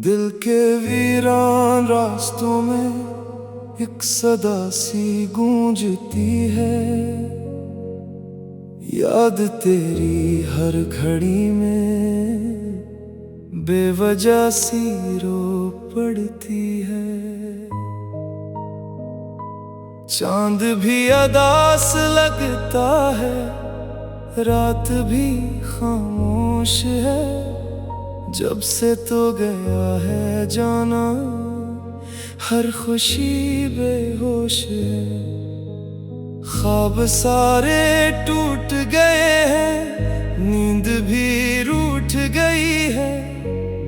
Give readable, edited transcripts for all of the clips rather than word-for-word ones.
दिल के वीरान रास्तों में एक सदा सी गूंजती है। याद तेरी हर घड़ी में बेवजह सी रो पड़ती है। चांद भी अदास लगता है, रात भी खामोश है। जब से तो गया है जाना, हर खुशी बेहोश है। ख्वाब सारे टूट गए हैं, नींद भी रूठ गई है।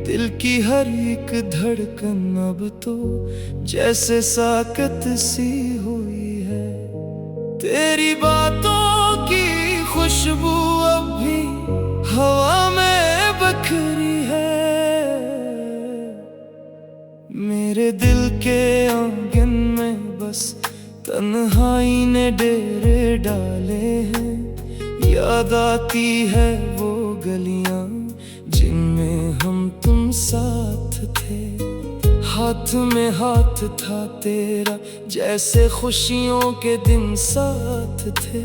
दिल की हर एक धड़कन अब तो जैसे साकत सी हुई है। तेरी बातों की खुशबू अब भी हवा में बखरी है। मेरे दिल के आंगन में बस तन्हाई ने डेरे डाले हैं। याद आती है वो गलियां जिनमें हम तुम साथ थे। हाथ में हाथ था तेरा, जैसे खुशियों के दिन साथ थे।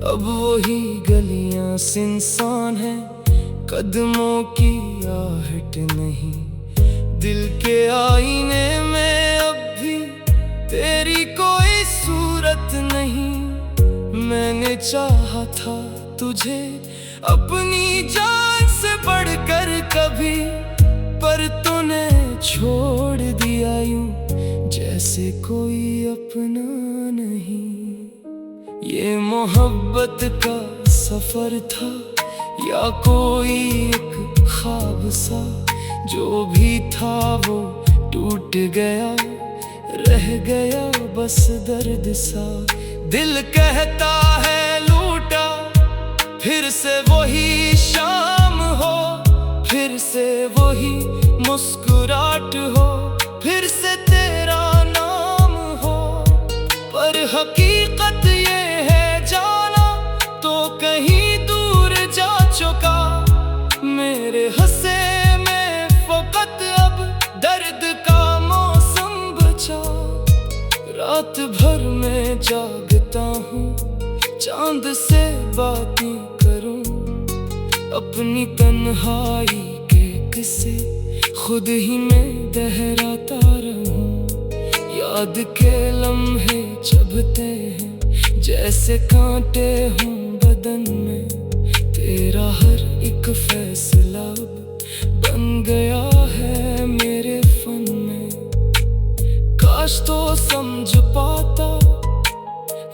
अब वही गलियां सुनसान है, कदमों की आहट नहीं। दिल के आईने में अब भी तेरी कोई सूरत नहीं। मैंने चाहा था तुझे अपनी जान से बढ़कर कभी, पर तूने छोड़ दिया यूं जैसे कोई अपना नहीं। ये मोहब्बत का सफर था या कोई एक ख्वाब सा, जो भी था वो टूट गया, रह गया बस दर्द सा। दिल कहता है लूटा, फिर से वही शाम हो, फिर से वही मुस्कुराहट हो, फिर से तेरा नाम हो। पर हकीकत ये है जाना तो कहीं दूर जा चुका। मेरे हंसे में फकत अब दर्द का मौसम बचा। रात भर में जागता हूँ, चांद से बातें करूं। अपनी तन्हाई के किस्से खुद ही मैं दोहराता रहूं। याद के लम्हे चुभते हैं, जैसे कांटे हों बदन में। तेरा हर एक फैसला बन गया है मेरे फन में। काश तो समझ पाता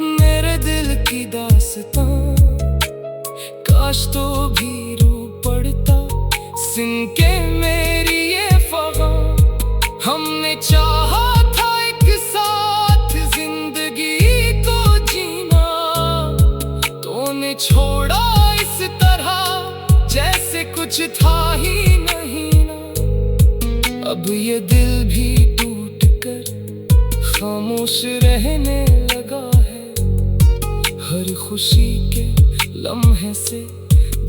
मेरे दिल की दास्तां, काश तो भी रो पड़ता सुन के मेरी ये फ़ग़ां। हमने चाहा था एक साथ जिंदगी को जीना, तूने छोड़ा इस तरह जैसे कुछ था ही नहीं ना। अब ये दिल भी टूट कर खामोश रहने लगा है। हर खुशी के लम्हे से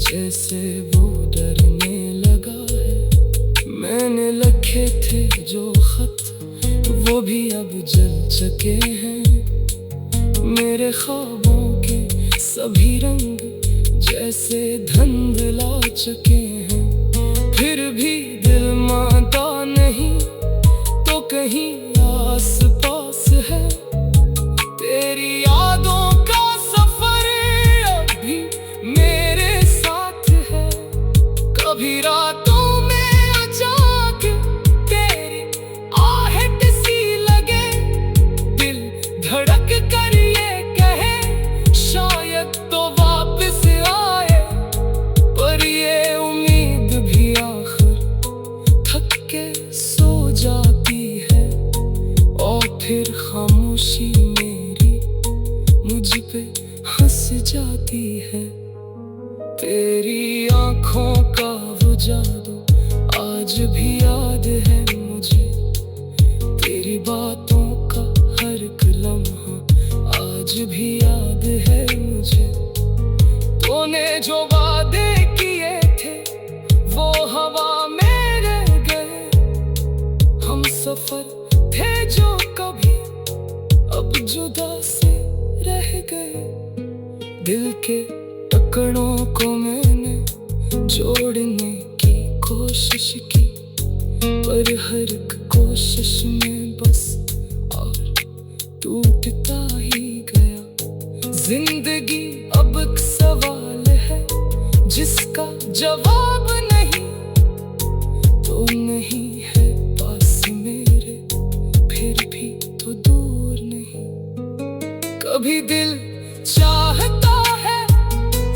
जैसे वो डरने लगा है। मैंने लिखे थे जो खत, वो भी अब जल चुके हैं। मेरे ख्वाबों के सभी रंग जैसे धुंधला चुके हैं। फिर भी दिल मानता नहीं तो कहीं आस पास है। तेरी यादों का सफर अब भी मेरे साथ है। कभी रातों में अचानक तेरी आहट सी लगे, दिल धड़क कर ये कहे शायद तो वापस आए। पर ये उम्मीद भी आखिर थक के सो जाती है। और फिर खामोशी मेरी मुझ पे हंस जाती है। तेरी आंखों का वो जादू आज भी याद है मुझे। तेरी बातों का हर एक लम्हा आज भी याद है मुझे। तूने जो वादे किए थे वो हवा में रह गए। सफर थे जो कभी अब जुदा से रह गए। दिल के टुकड़ों को मैंने जोड़ने की कोशिश की, पर हर एक कोशिश में बस और टूटता ही गया। जिंदगी अब एक सवाल है जिसका जवाब नहीं, तो नहीं है पास मेरे फिर भी तो दूर नहीं। कभी दिल चाहता है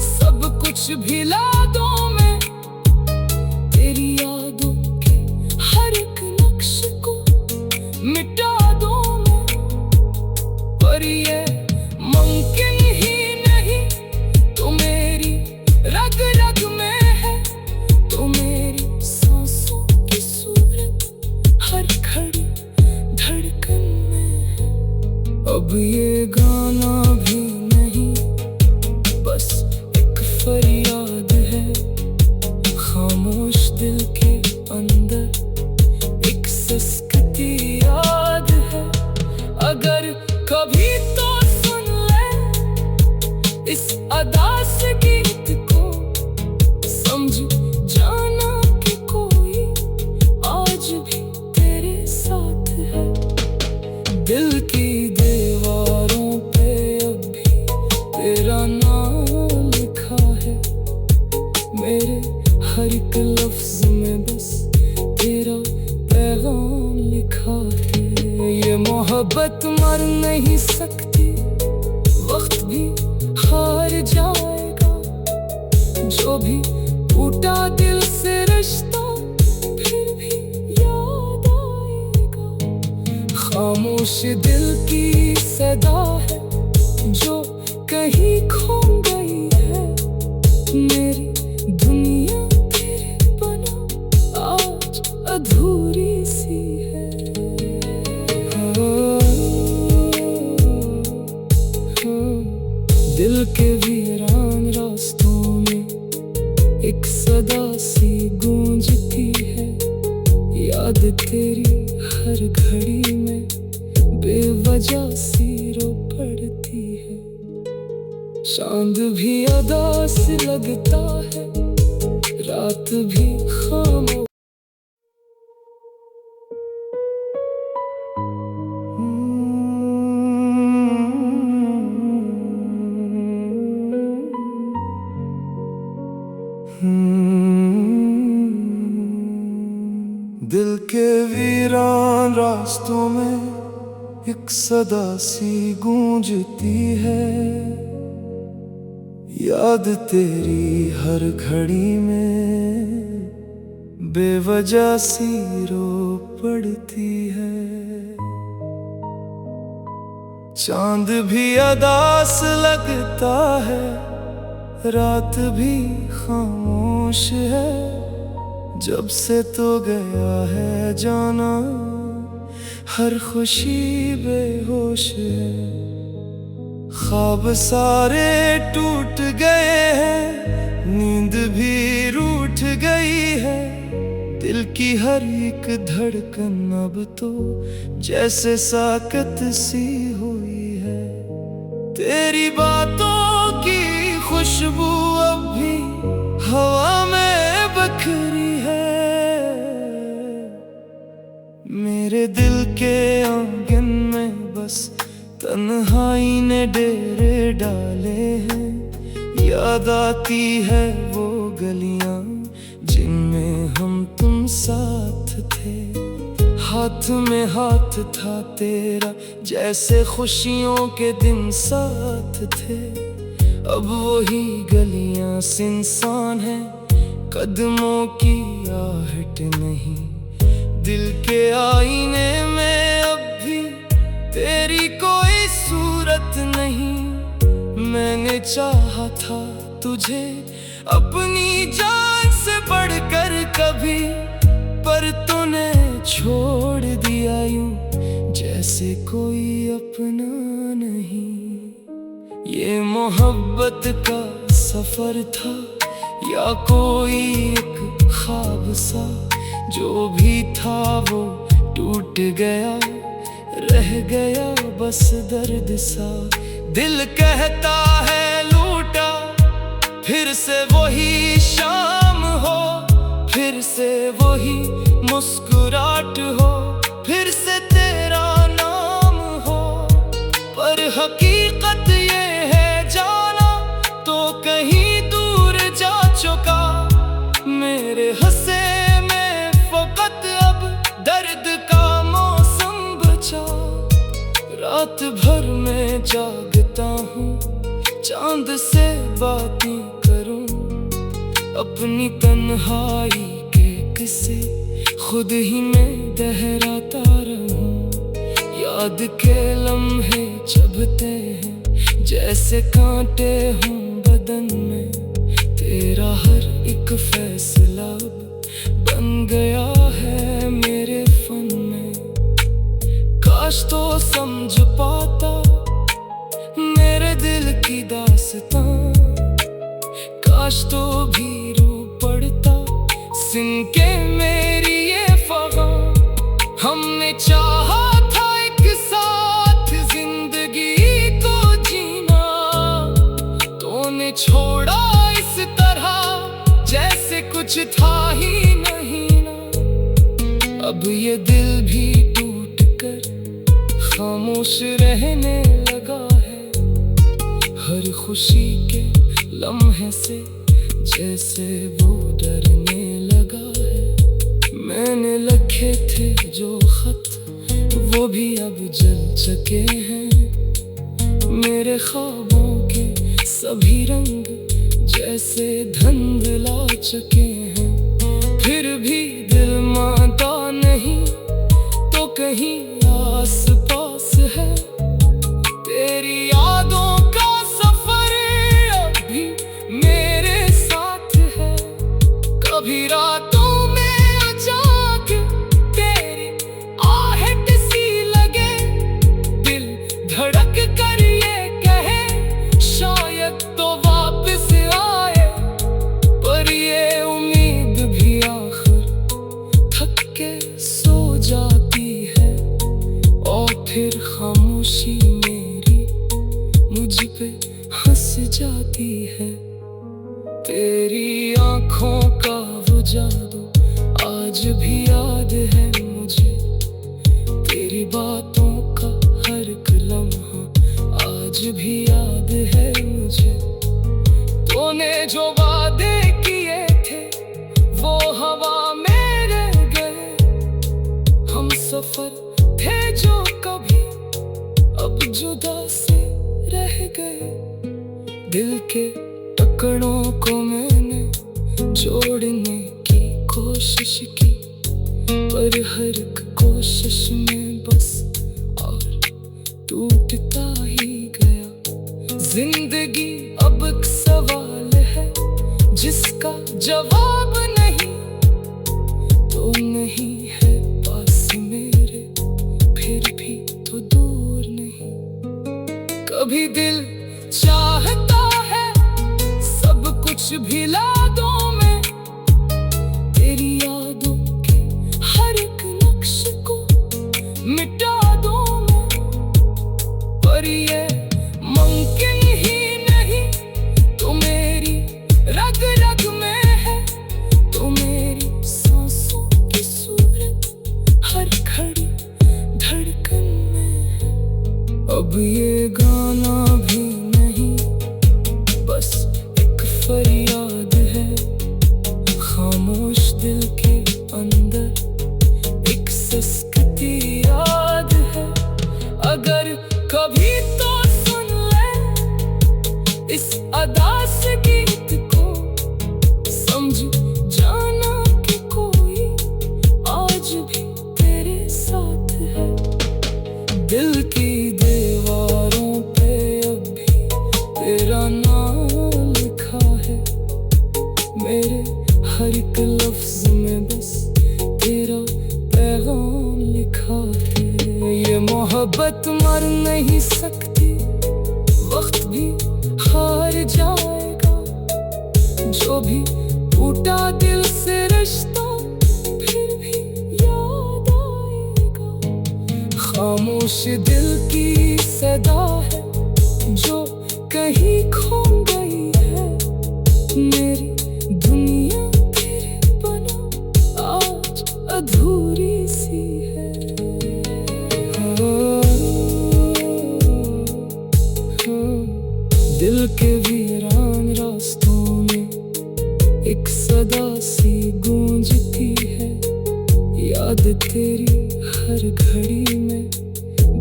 सब कुछ भुला दूं मैं, तेरी यादों के हर एक नक्श को मिटा दूं मैं, पर ये मुमकिन ही नहीं। तो मेरी रग रग में है, तो मेरी सांसों की सूरत हर घड़ी धड़कन में है। अब ये गाना भी नहीं, बस एक फरियाद है खामोश दिल के अंदर एक सिसकती याद है। अगर कभी तो सुन ले इस अदास गीत को, समझ जाना कि कोई आज भी तेरे साथ है। दिल की दीवारों पे अब भी तेरा नाम लिखा है, मेरे हर एक लफ्ज में बस तेरा पैगाम लिखा है। ये मोहब्बत मर नहीं सकती, वक्त भी हार जाएगा। जो भी टूटा दिल से रिश्ता फिर भी याद आएगा। खामोश दिल की सदा है जो कहीं खो गई है। मेरी दुनिया तेरे बना आज अधूरी सी है। दिल के वीरान रास्तों में एक सदा सी गूंजती है। याद तेरी हर घड़ी में बेवजह सी रो पड़ती है। चांद भी अदास लगता है, रात भी खामोश। दिल के वीरान रास्तों में एक सदा सी गूंजती है। याद तेरी हर घड़ी में बेवजह सी रो पड़ती है। चांद भी अदास लगता है, रात भी खामोश है। जब से तो गया है जाना, हर खुशी बेहोश है। ख्वाब सारे टूट गए हैं, नींद भी रूठ गई है। दिल की हर एक धड़कन अब तो जैसे साकत सी हुई है। तेरी बातों की खुशबू अब भी हवा में बखरी है। मेरे दिल के आंगन में बस तन्हाई ने डेरे डाले हैं। याद आती है वो गलियां जिनमें हम तुम साथ थे। हाथ में हाथ था तेरा, जैसे खुशियों के दिन साथ थे। अब वही गलियां सुनसान है, कदमों की आहट नहीं। दिल के आईने में अब भी तेरी कोई सूरत नहीं। मैंने चाहा था तुझे अपनी जान से बढ़कर कभी, पर तूने छोड़ दिया यूं जैसे कोई अपना नहीं। ये मोहब्बत का सफर था या कोई एक ख्वाब सा जो भी था वो टूट गया, रह गया बस दर्द सा। दिल कहता है लूटा, फिर से वही शाम हो, फिर से वही मुस्कुराहट हो, फिर से तेरा नाम हो। पर हकीकत ये है जाना तो कहीं दूर जा चुका। मेरे हंसे में फकत अब दर्द का मौसम बचा। रात भर में जागता हूँ, चांद से बातें करूं, अपनी तन्हाई के किस्से खुद ही मैं दोहराता रहूं। याद के लम्हे चुभते हैं जैसे कांटे हों बदन में। तेरा हर एक फैसला बन गया है मेरे फन में। काश तो समझ पाता मेरे दिल की दास्तां, काश तो भी रो पड़ता सुन के मेरी ये फ़ग़ां। हमने चाहा था एक साथ जिंदगी को जीना, तूने छोड़ा इस तरह जैसे कुछ था ही नहीं ना। अब ये दिल भी टूट कर खामोश रहने लगा है। हर खुशी के लम्हे से जैसे वो डरने लगा है। मैंने लिखे थे जो खत वो भी अब जल चुके हैं। मेरे ख्वाबों के सभी रंग जैसे धुंधला चुके हैं। फिर भी दिल मानता नहीं तो कहीं आस पास है। तेरी यादों का सफर अभी मेरे साथ है। कभी रातों में अचानक तेरी आहट सी लगे, दिल धड़क कर ये कहे शायद तो वापस आए। पर ये उम्मीद भी आखिर थक के सो जाती है। और फिर खामोशी मेरी मुझ पे हंस जाती है। तेरी आँखों का वो जादू आज भी याद है मुझे। तेरी बातों का हर एक लम्हा आज भी याद है मुझे। तूने जो वादे किए थे वो हवा में रह गए। हम सफर थे जो कभी अब जुदा से रह गए। दिल के टुकड़ों को मैंने जोड़ने की कोशिश की, पर हर एक कोशिश में बस और टूटता ही गया। जिंदगी अब एक सवाल है जिसका जवाब नहीं। तो नहीं है पास मेरे फिर भी तो दूर नहीं। कभी दिल चाहता है सब कुछ भुला दूं मैं, तेरी यादों के हर एक नक्श को मिटा दूं मैं। पर ये मुमकिन ही नहीं। तो मेरी रग रग में है, तो मेरी सांसों की सूरत हर खड़ी धड़कन में है। अब ये गाना भी नहीं बस एक फरियाद है। खामोश दिल के अंदर एक सिसकती याद है। अगर कभी तो सुन ले इस अदा से गीत को, समझ जाना कि कोई आज भी तेरे साथ है। दिल की दीवारों पे अब भी तेरा नाम लिखा है। मेरे हर एक लफ्ज में बस तेरा पैगाम लिखा है। ये मोहब्बत मर नहीं सकती, वक्त भी हार जाएगा। जो भी टूटा दिल से रिश्ता फिर खामोश दिल की सदा है जो कहीं खो गई है। मेरी दुनिया तेरे बिना आज अधूरी सी है। दिल के वीरान रास्तों में एक सदा सी गूंजती है। याद तेरी हर घड़ी में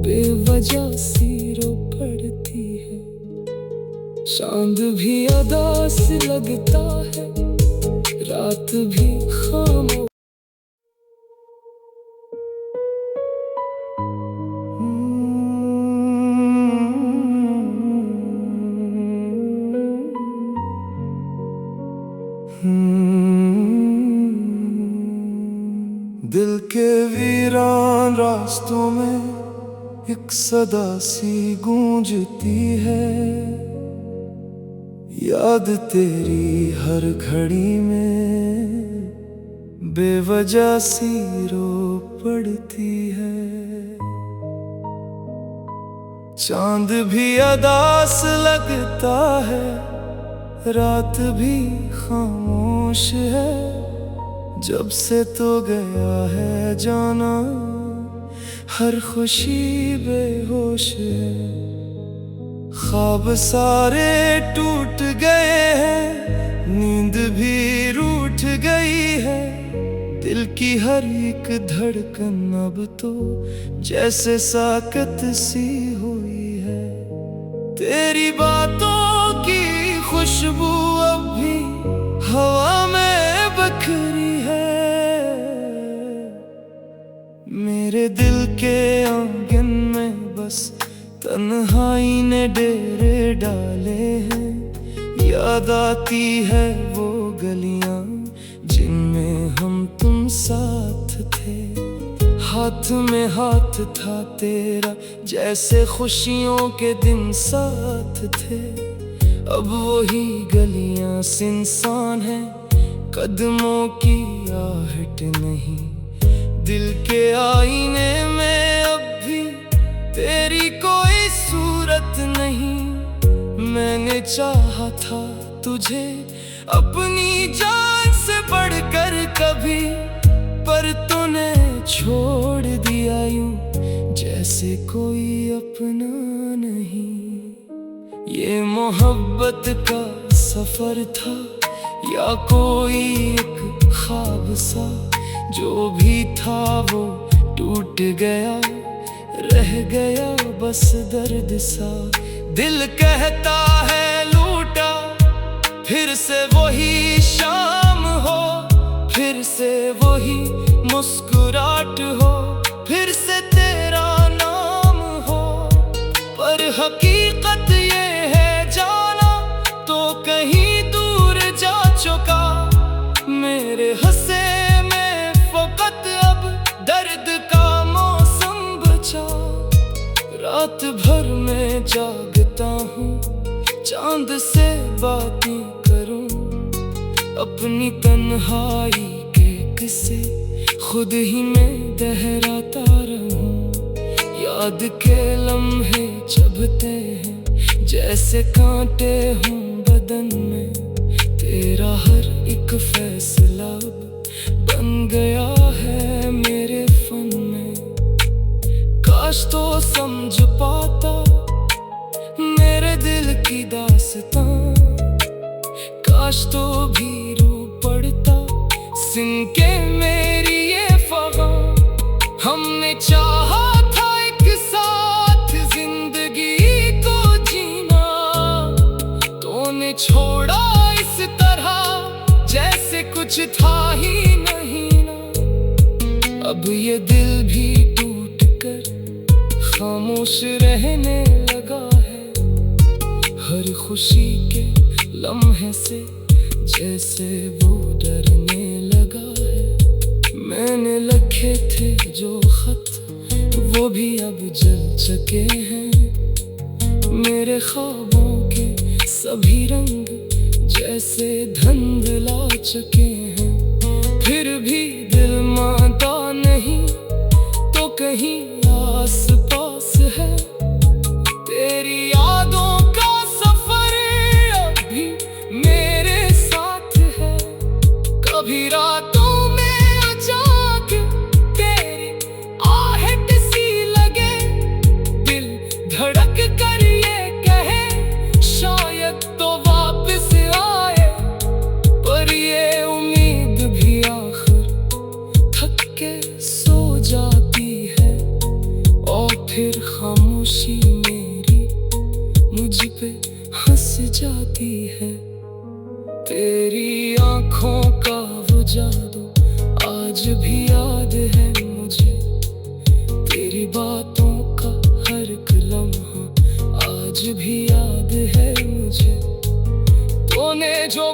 बेवजह सी रो पड़ती है। चांद भी उदास लगता है, रात भी खामोश। दिल के वीरान रास्तों में एक सदा सी गूंजती है। याद तेरी हर घड़ी में बेवजह सी रो पड़ती है। चांद भी उदास लगता है, रात भी खामोश है। जब से तो गया है जाना, हर खुशी बेहोश है। ख्वाब सारे टूट गए हैं, नींद भी रूठ गई है। दिल की हर एक धड़कन अब तो जैसे साकत सी हुई है। तेरी बातों की खुशबू अब भी हवा में बखरी है। मेरे दिल के आंगन में बस तन्हाई ने डेरे डाले हैं। याद आती है वो गलियां जिनमें हम तुम साथ थे। हाथ में हाथ था तेरा, जैसे खुशियों के दिन साथ थे। अब वही गलियां सुनसान है, कदमों की आहट नहीं। दिल के आईने में अब भी तेरी कोई सूरत नहीं। मैंने चाहा था तुझे अपनी जान से बढ़कर कभी, पर तूने छोड़ दिया यूं जैसे कोई अपना नहीं। ये मोहब्बत का सफर था या कोई एक ख्वाब सा। जो भी था वो टूट गया, रह गया बस दर्द सा। दिल कहता है लूटा, फिर से वही शाम हो। फिर से वही मुस्कुराहट हो, फिर से तेरा नाम हो। पर हकीकत ये है जाना तो कहीं दूर जा चुका। मेरे हंसे में फकत अब दर्द का मौसम बचा। रात भर में जागता हूँ, चांद से बातें करूं। अपनी तन्हाई के किस्से खुद ही मैं दोहराता रहूं। याद के लम्हे चुभते हैं जैसे कांटे हों बदन में। तेरा हर एक फैसला बन गया है मेरे फन में। काश तो समझ पाता मेरे दिल की दास्तां। काश तो भी रो पड़ता सुन के मेरी ये फ़ग़ां। हमने चाहा था एक साथ जिंदगी को जीना, तूने छोड़ा इस तरह जैसे कुछ था ही नहीं ना। अब ये दिल भी टूट कर खामोश रहने लगा है। हर खुशी के लम्हे से जैसे वो डरने लगा है। मैंने लिखे थे जो खत वो भी अब जल चुके हैं। मेरे ख्वाबों के सभी रंग जैसे धुंधला चुके हैं। फिर भी दिल मानता नहीं तो कहीं आस पास बातों का हर एक लम्हा आज भी याद है मुझे। तूने जो